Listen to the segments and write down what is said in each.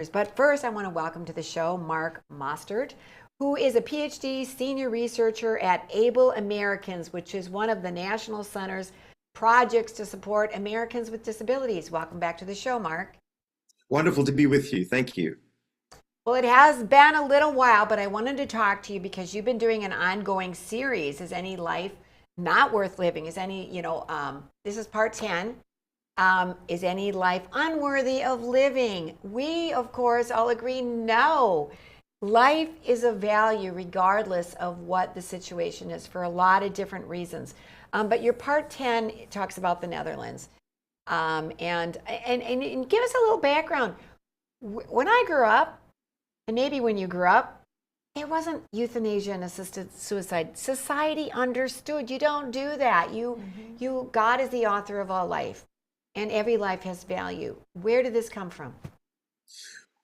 But first, I want to welcome to the show Mark Mostert, who is a PhD senior researcher at Able Americans, which is one of the National Center's projects to support Americans with disabilities. Welcome back to the show, Mark. Wonderful to be with you. Thank you. Well, it has been a little while, but I wanted to talk to you because you've been doing an ongoing series. Is any life not worth living? Is any, this is part 10. Is any life unworthy of living? We, of course, all agree no. Life is of value regardless of what the situation is for a lot of different reasons. But your part 10 talks about the Netherlands. And give us a little background. When I grew up, and maybe when you grew up, there wasn't euthanasia and assisted suicide. Society understood you don't do that. God is the author of all life. And every life has value. Where did this come from?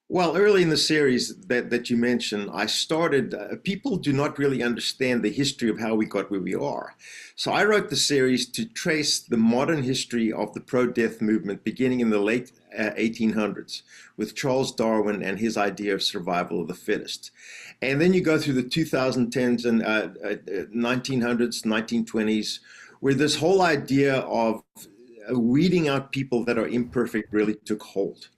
Well, early in the series that you mentioned, I started, people do not really understand the history of how we got where we are. So I wrote the series to trace the modern history of the pro-death movement beginning in the late 1800s with Charles Darwin and his idea of survival of the fittest. And then you go through the 2010s and 1900s, 1920s, where this whole idea of weeding out people that are imperfect really took hold.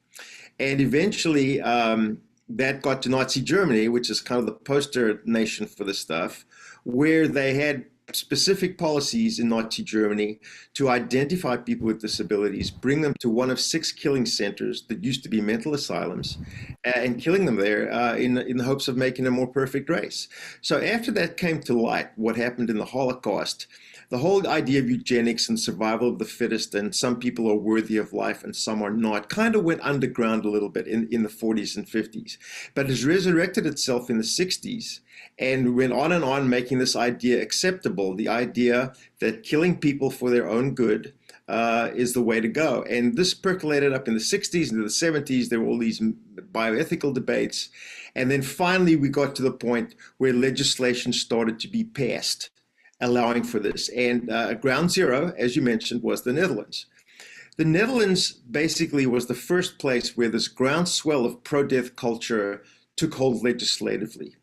And eventually that got to Nazi Germany, which is kind of the poster nation for this stuff, where they had specific policies in Nazi Germany to identify people with disabilities, bring them to one of 6 killing centers that used to be mental asylums, and killing them there in the hopes of making a more perfect race. So after that came to light, what happened in the Holocaust, the whole idea of eugenics and survival of the fittest, and some people are worthy of life and some are not, kind of went underground a little bit in the 40s and 50s. But has resurrected itself in the 60s and went on making this idea acceptable, the idea that killing people for their own good is the way to go. And this percolated up in the 60s into the 70s. There were all these bioethical debates. And then finally we got to the point where legislation started to be passed allowing for this. And ground zero, as you mentioned, was the Netherlands. The Netherlands basically was the first place where this groundswell of pro-death culture took hold legislatively.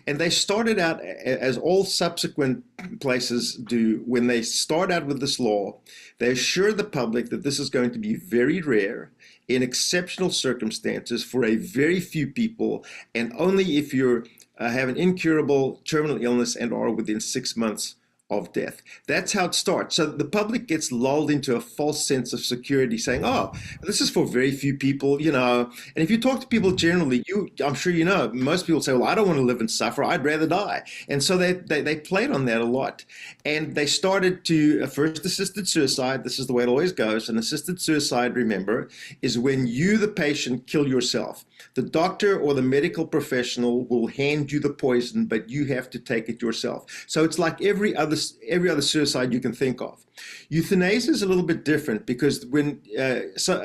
And they started out, as all subsequent places do, when they start out with this law, they assure the public that this is going to be very rare, in exceptional circumstances, for a very few people, and only if you have an incurable terminal illness and are within 6 months of death. That's how it starts. So the public gets lulled into a false sense of security, saying, oh, this is for very few people, And if you talk to people generally, I'm sure most people say, well, I don't want to live and suffer. I'd rather die. And so they played on that a lot. And they started to, first assisted suicide. This is the way it always goes. And assisted suicide, remember, is when you, the patient, kill yourself. The doctor or the medical professional will hand you the poison, but you have to take it yourself. So it's like every other suicide you can think of. Euthanasia is a little bit different because when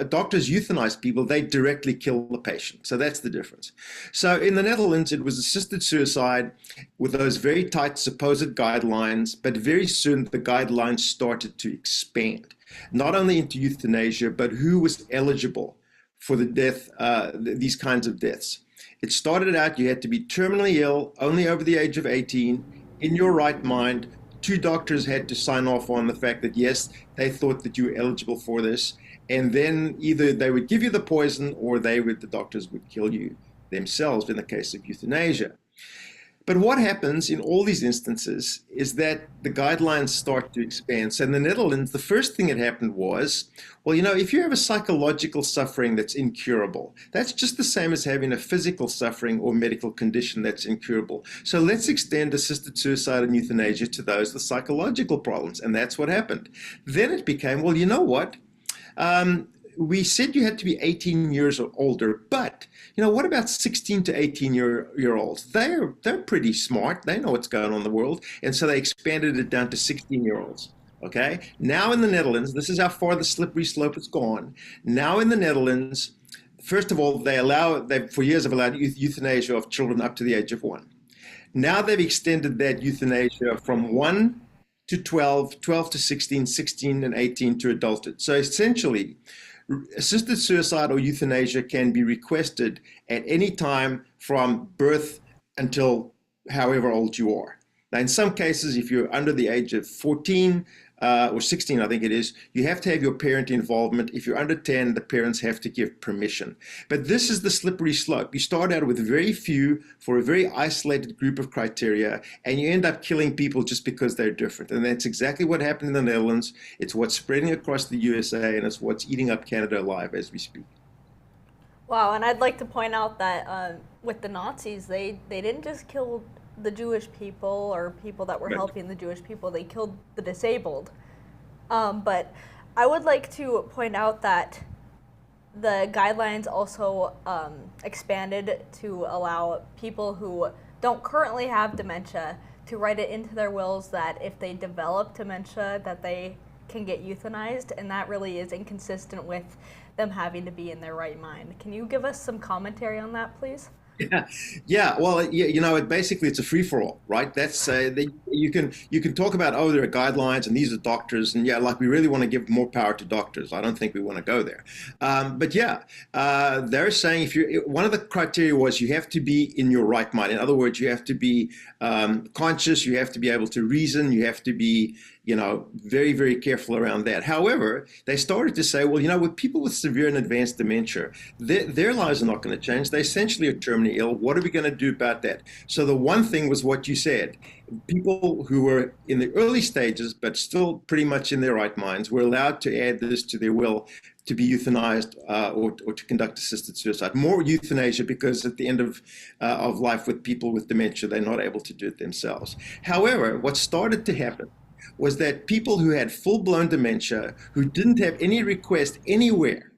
doctors euthanize people, they directly kill the patient. So that's the difference. So in the Netherlands, it was assisted suicide with those very tight supposed guidelines, but very soon the guidelines started to expand, not only into euthanasia, but who was eligible for the death, these kinds of deaths. It started out, you had to be terminally ill, only over the age of 18, in your right mind. 2 doctors had to sign off on the fact that, yes, they thought that you were eligible for this. And then either they would give you the poison or the doctors would kill you themselves in the case of euthanasia. But what happens in all these instances is that the guidelines start to expand. So in the Netherlands, the first thing that happened was, well, if you have a psychological suffering that's incurable, that's just the same as having a physical suffering or medical condition that's incurable. So let's extend assisted suicide and euthanasia to those with psychological problems. And that's what happened. Then it became, well, you know what? We said you had to be 18 years or older, but what about 16 to 18-year-olds? They're pretty smart. They know what's going on in the world, and so they expanded it down to 16-year-olds. Okay. Now in the Netherlands, this is how far the slippery slope has gone. Now in the Netherlands, first of all, they for years have allowed euthanasia of children up to the age of 1. Now they've extended that euthanasia from 1 to 12, 12 to 16, 16 and 18 to adulthood. So essentially, Assisted suicide or euthanasia can be requested at any time from birth until however old you are. Now, in some cases, if you're under the age of 14 or 16, I think it is, you have to have your parent involvement. If you're under 10, the parents have to give permission. But this is the slippery slope. You start out with very few for a very isolated group of criteria, and you end up killing people just because they're different. And that's exactly what happened in the Netherlands. It's what's spreading across the USA, and it's what's eating up Canada alive as we speak. Wow, and I'd like to point out that with the Nazis, they didn't just kill the Jewish people or people that were Right. helping the Jewish people, they killed the disabled. But I would like to point out that the guidelines also expanded to allow people who don't currently have dementia to write it into their wills that if they develop dementia that they can get euthanized, and that really is inconsistent with them having to be in their right mind. Can you give us some commentary on that, please? Yeah, yeah. Well, yeah, basically it's a free for all, right? That's you can talk about, oh, there are guidelines and these are doctors, and yeah, like we really want to give more power to doctors. I don't think we want to go there, but yeah, they're saying if you one of the criteria was you have to be in your right mind. In other words, you have to be conscious, you have to be able to reason, you have to be very, very careful around that. However, they started to say, well, with people with severe and advanced dementia, their lives are not going to change. They essentially are terminally ill. What are we going to do about that? So the one thing was what you said. People who were in the early stages, but still pretty much in their right minds, were allowed to add this to their will to be euthanized or to conduct assisted suicide. More euthanasia because at the end of life with people with dementia, they're not able to do it themselves. However, what started to happen was that people who had full-blown dementia, who didn't have any request anywhere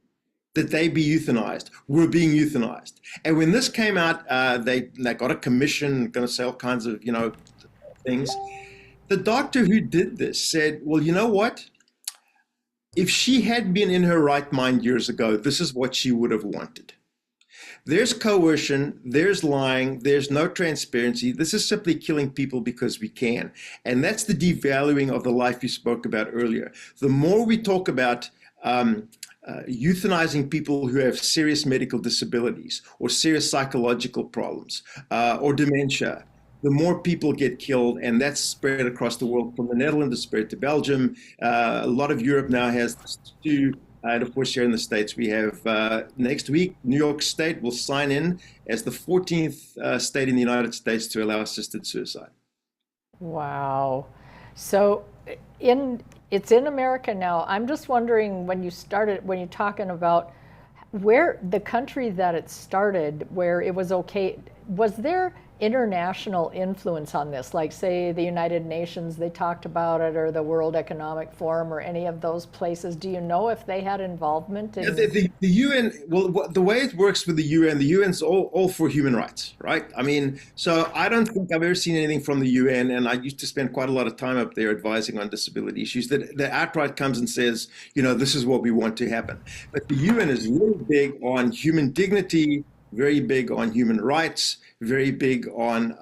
that they be euthanized, were being euthanized. And when this came out, they got a commission, going to say all kinds of things. The doctor who did this said, well, you know what? If she had been in her right mind years ago, this is what she would have wanted. There's coercion, there's lying, there's no transparency. This is simply killing people because we can. And that's the devaluing of the life you spoke about earlier. The more we talk about euthanizing people who have serious medical disabilities or serious psychological problems or dementia, the more people get killed, and that's spread across the world from the Netherlands, spread to Belgium. A lot of Europe now has this too. And of course, here in the States, we have next week, New York State will sign in as the 14th state in the United States to allow assisted suicide. Wow. So it's in America now. I'm just wondering when you're talking about where the country that it started, where it was okay, was there international influence on this? Like say the United Nations, they talked about it, or the World Economic Forum, or any of those places. Do you know if they had involvement in... The UN, well, the way it works with the UN's all for human rights, right? I mean, so I don't think I've ever seen anything from the UN, and I used to spend quite a lot of time up there advising on disability issues, that outright comes and says, this is what we want to happen. But the UN is really big on human dignity, very big on human rights, very big on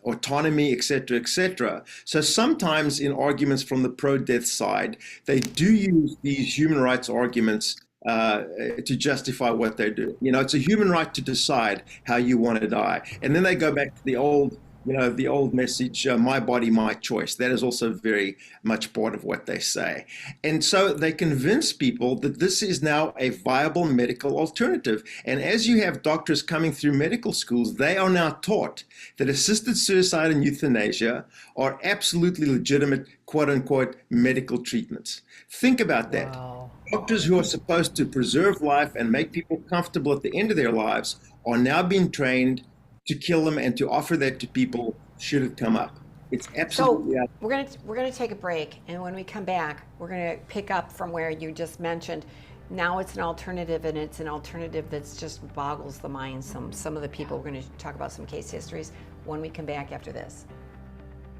autonomy, et cetera, et cetera. So sometimes in arguments from the pro-death side, they do use these human rights arguments to justify what they're doing. It's a human right to decide how you want to die. And then they go back to the old message, my body, my choice. That is also very much part of what they say. And so they convince people that this is now a viable medical alternative. And as you have doctors coming through medical schools, they are now taught that assisted suicide and euthanasia are absolutely legitimate, quote unquote, medical treatments. Think about that. Wow. Doctors who are supposed to preserve life and make people comfortable at the end of their lives are now being trained to kill them and to offer that to people should it come up. It's absolutely so we're gonna take a break, and when we come back, we're gonna pick up from where you just mentioned. Now it's an alternative, and it's an alternative that's just boggles the mind. Some of the people. We're gonna talk about some case histories when we come back after this.